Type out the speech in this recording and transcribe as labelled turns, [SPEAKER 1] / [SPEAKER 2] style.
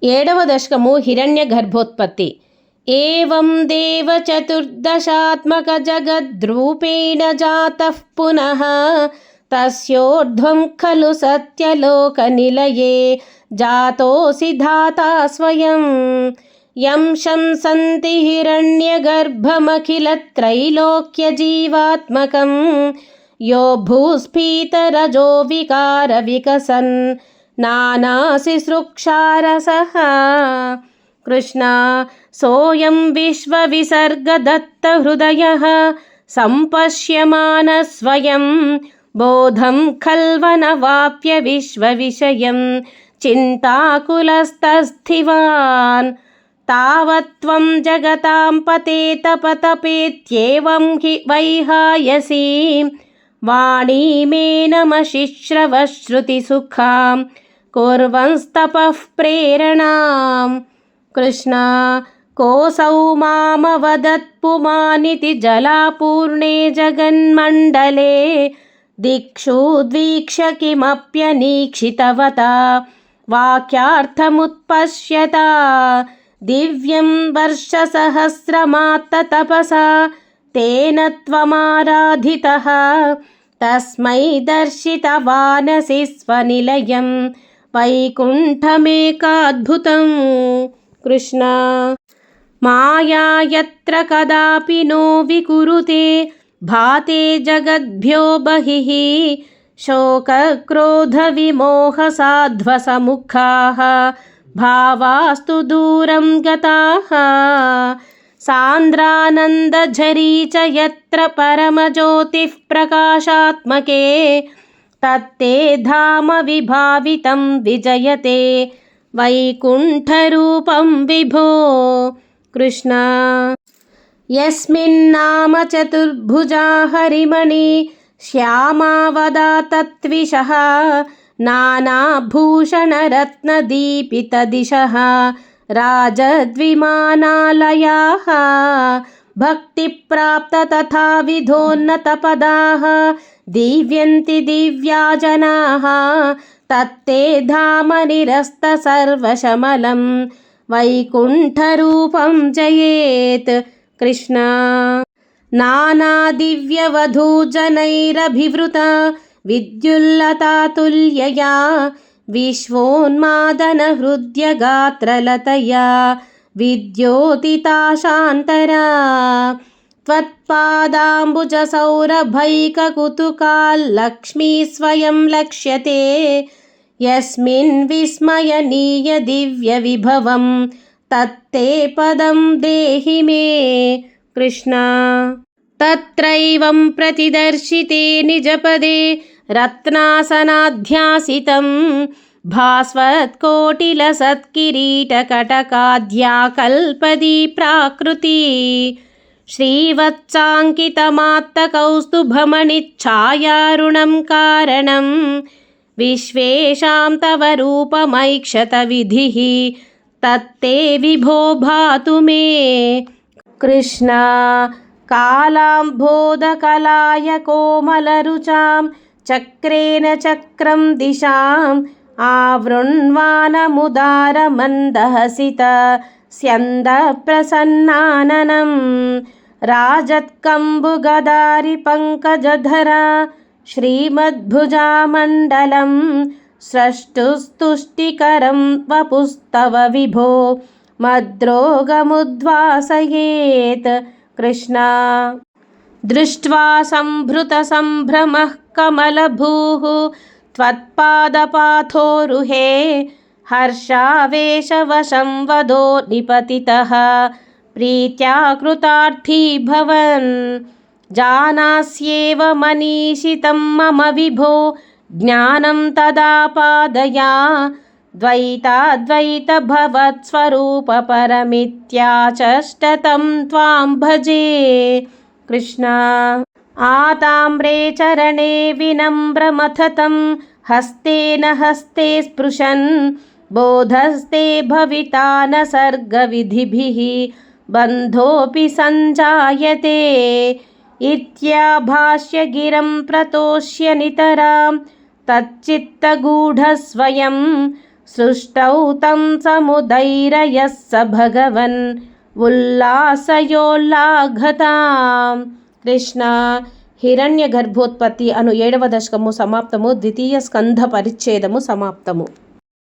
[SPEAKER 1] ఏడవ దశకము హిరణ్య గర్భోత్పత్తి. ఏవం దేవ చతుర్దశాత్మక జగద్రూపేణ జాతః పునః తస్యోర్ధ్వం ఖలు సత్యలోక నిలయే జాతోసి ధాతా స్వయం. యం శంసంతి హిరణ్యగర్భమఖిలత్రైలోక్య జీవాత్మకం యో భూస్ఫీతరజో వికార వికసన్ నానాశిసృక్షారసః. కృష్ణ సోయం విశ్వవిసర్గదత్తహృదయః సంపశ్యమాన స్వయం బోధం ఖల్వనవాప్య విశ్వవిషయం చింతాకులస్తస్థివాన్. తావత్వం జగతాం పతేతపతపేత్యేవం హి వైహాయసి వాణీమేనమశిశ్రవశ్రుతిసుఖాం కుర్వంస్తపః ప్రేరణాం. కృష్ణ కోసౌ మామవదత్పుమానితి జలాపూర్ణే జగన్మండలే దిక్షు ద్వీక్ష్య కిమప్యనీక్షితవతా వాక్యార్థముత్పశ్యత. దివ్యం వర్షసహస్రమాత్తతపసా తేన త్వమారాధితః తస్మై దర్శితవానసి స్వనిలయం వైకుంఠమేకాద్భుతం. కృష్ణ మాయా యత్ర కదాపి నో వికురుతే భాతే జగద్భ్యో బహిః శోకక్రోధ విమోహ సాధ్వసముఖాః భావాస్తు దూరం గతాః. సాంద్రానందఝరీ చ యత్ర పరమజ్యోతిః ప్రకాశాత్మకే తత్తే ధామ విభావితం విజయతే వైకుంఠరూపం విభో. కృష్ణ యస్మిన్నామ చతుర్భుజా హరిమణి శ్యామా వదాతత్విషః నానాభూషణరత్నదీపితదిశః రాజద్విమానాలయాః భక్తిప్రాప్త తథావిధోన్నతపదాః దీవ్యంతి దివ్యాజనాః తత్తే ధామ నిరస్త సర్వశమలం వైకుంఠరూపం జయేత్. కృష్ణ నానాదివ్యవధూజనైరభివృత విద్యుల్లతాతుల్యయా విశ్వోన్మాదనహృద్యగాత్రలతయా విద్యోతితాశాంతరా త్వత్పాదాంబుజసౌరభైకకుతుకాల్లక్ష్మీ స్వయం లక్ష్యతే యస్మిన్ విస్మయనీయ దివ్య విభవం తత్తే పదం దేహి మే. కృష్ణ తత్రైవం ప్రతిదర్శితే నిజపదే రత్నాసనాధ్యాసితం భాస్వత్కోటిలసత్కిరీటకటకాద్యా కల్పదీ ప్రాకృతి శ్రీవత్సాంకితమాత్తకౌస్తుభమణిఛాయారుణం కారణం విశ్వేషాం తవ రూపమైక్షత విధిః తత్తే విభో భాతు మే. కృష్ణ కాలాంబోధకలాయ కోమలరుచాం చక్రేణ చక్రం దిశాం ఆవృణ్వానముదారమందహసిత స్యంద ప్రసన్నాననం రాజత్కంబుగదారి పంకజధరా శ్రీమద్భుజామండలం స్రష్టుస్తుష్టికరం వపుస్తవ విభో మద్రోగముద్వాసయేత్. కృష్ణ దృష్ట్వా సంభృత సంభ్రమః కమలభూః త్వత్పాదపాథోరుహే హర్షావేశవశం వదో నిపతితః ప్రీత్యా కృతార్థీ భవన్. జానాస్యేవ మనీషితం మమ విభో జ్ఞానం తదా పాదయా ద్వైతాద్వైత భవత్స్వరూప పరమిత్యాచష్టతం త్వాం భజే. కృష్ణ ఆతామ్రే చరణే వినమ్రమథతం హస్తేన హస్తే స్పృశన్ బోధస్తే భవితా న సర్గవిధిభిః బంధోऽపి సంజాయతే ఇత్యాభాష్య గిరం ప్రతోష్య నితరాం తచ్చిత్తగూఢస్వయం సృష్టౌ తం సముదైరయః స భగవన్ ఉల్లాసయోల్లాఘతాం. కృష్ణ. హిరణ్య గర్భోత్పత్తి అను 7వ దశకము సమాప్తము. ద్వితీయ స్కంధ పరిచ్ఛేదము సమాప్తము.